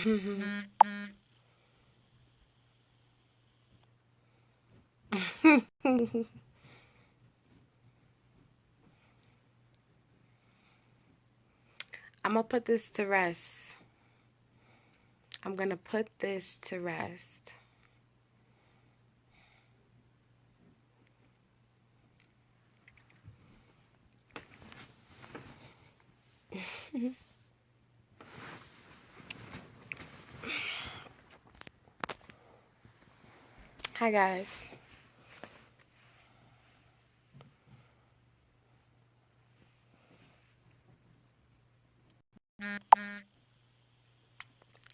I'm gonna put this to rest. I'm gonna put this to rest. Hi, guys.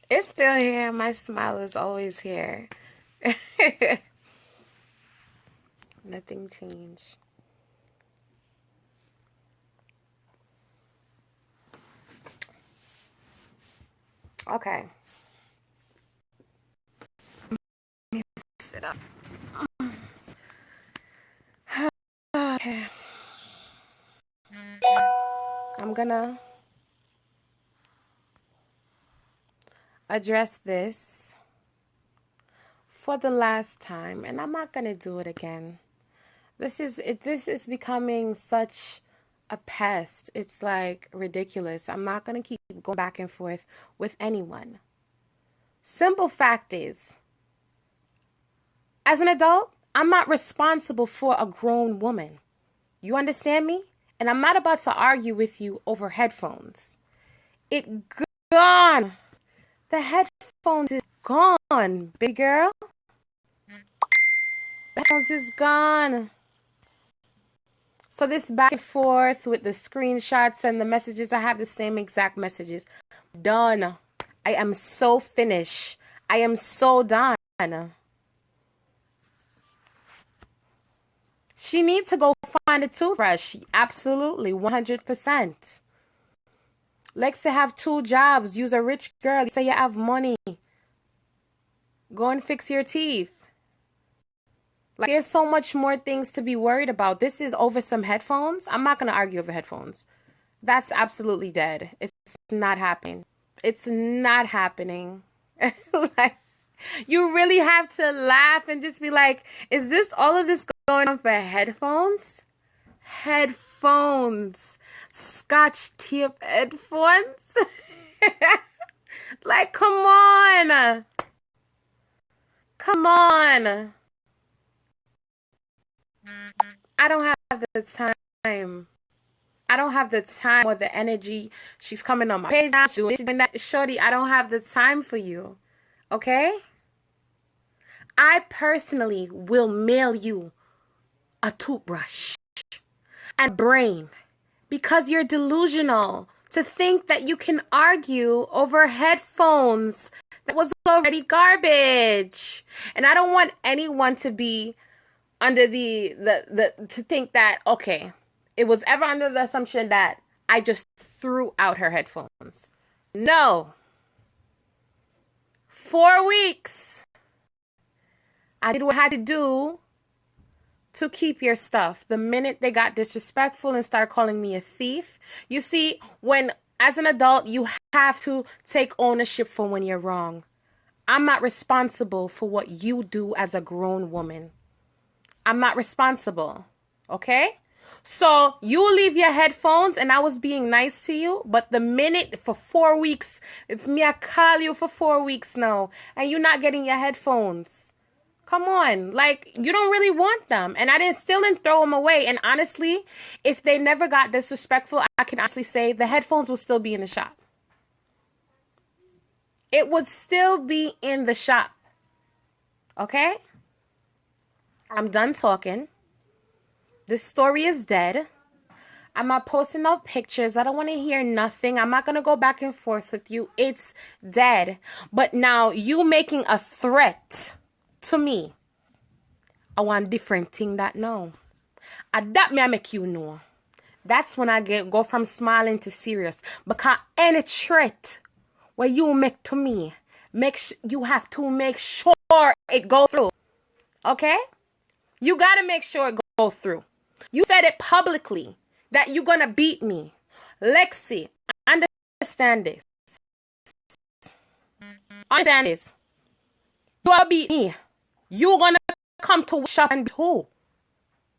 It's still here. My smile is always here. Nothing changed. Okay. Sit up. Okay. I'm gonna address this for the last time, and I'm not gonna do it again. This is becoming such a pest. It's like ridiculous. I'm not gonna keep going back and forth with anyone. Simple fact is, as an adult, I'm not responsible for a grown woman. You understand me? And I'm not about to argue with you over headphones. It gone. The headphones is gone, big girl. The headphones is gone. So this back and forth with the screenshots and the messages, I have the same exact messages. Done. I am so finished. I am so done. She needs to go find a toothbrush. Absolutely, 100%. Likes to have 2 jobs. Use a rich girl. You say you have money. Go and fix your teeth. Like, there's so much more things to be worried about. This is over some headphones. I'm not going to argue over headphones. That's absolutely dead. It's not happening. It's not happening. Like, you really have to laugh and just be like, is this all of this going on for headphones? Headphones. Scotch tape headphones? Like, come on. Come on. I don't have the time. I don't have the time or the energy. She's coming on my page now, doing that. Shorty, I don't have the time for you. Okay? I personally will mail you a toothbrush and brain because you're delusional to think that you can argue over headphones that was already garbage. And I don't want anyone to be under the to think that, okay, it was ever under the assumption that I just threw out her headphones. No. 4 weeks. I did what I had to do to keep your stuff. The minute they got disrespectful and start calling me a thief, you see, when as an adult, you have to take ownership for when you're wrong. I'm not responsible for what you do as a grown woman. I'm not responsible. Okay? So you leave your headphones and I was being nice to you, but the minute for 4 weeks, if me I call you for 4 weeks now and you're not getting your headphones, come on, like you don't really want them. And I didn't throw them away. And honestly, if they never got disrespectful, I can honestly say the headphones will still be in the shop. It would still be in the shop. Okay? I'm done talking. This story is dead. I'm not posting no pictures. I don't want to hear nothing. I'm not going to go back and forth with you. It's dead. But now you making a threat to me. I want different thing that no. That me I make you know. That's when I go from smiling to serious. Because any threat where you make to me, you have to make sure it go through. Okay? You got to make sure it go through. You said it publicly that you're going to beat me. Lexi, understand this. Understand this. You will beat me. You gonna come to shop and beat who?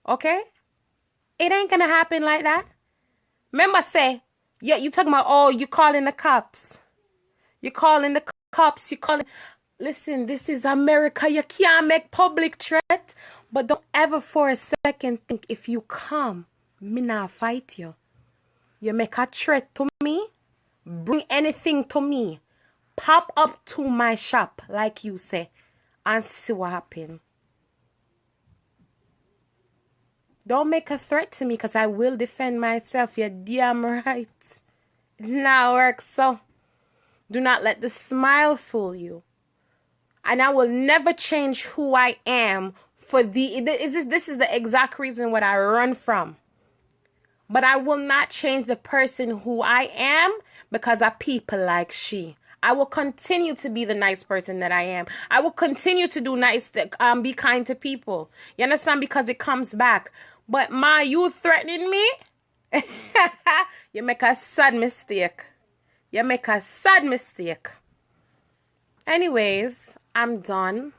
Okay? It ain't gonna happen like that. Remember say, yeah, you talking about, oh, you calling the cops. You calling the cops, you calling... Listen, this is America. You can't make public threat. But don't ever for a second think if you come, me not fight you. You make a threat to me, bring anything to me, pop up to my shop, like you say, and see what happen. Don't make a threat to me, because I will defend myself. You're damn right. Now work so. Do not let the smile fool you. And I will never change who I am for this is the exact reason what I run from. But I will not change the person who I am because of people like she. I will continue to be the nice person that I am. I will continue to do nice, be kind to people. You understand? Because it comes back. But you threatening me? You make a sad mistake. You make a sad mistake. Anyways, I'm done.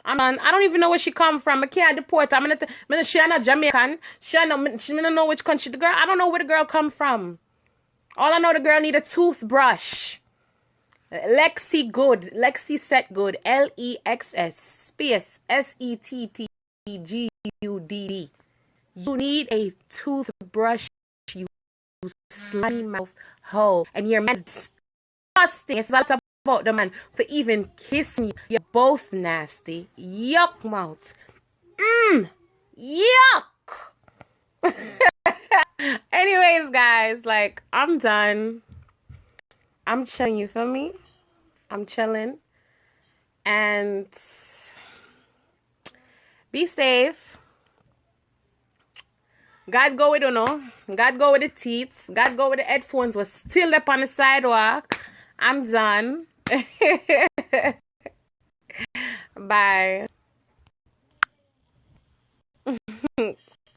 I don't even know where she come from. I can't deport her. She not Jamaican. She don't know which country the girl. I don't know where the girl come from. All I know, the girl need a toothbrush. Lexi Good. Lexi Set Good. LEXS space SETTGUDD. You need a toothbrush, you slimy mouth hoe. And your man's disgusting. It's not about the man for even kissing you. You're both nasty. Yuck mouth. Yuck. Anyways, guys, like, I'm done. I'm chilling, you feel me? I'm chilling. And be safe. God go with you know. God go with the teeth. God go with the headphones. We're still up on the sidewalk. I'm done. Bye.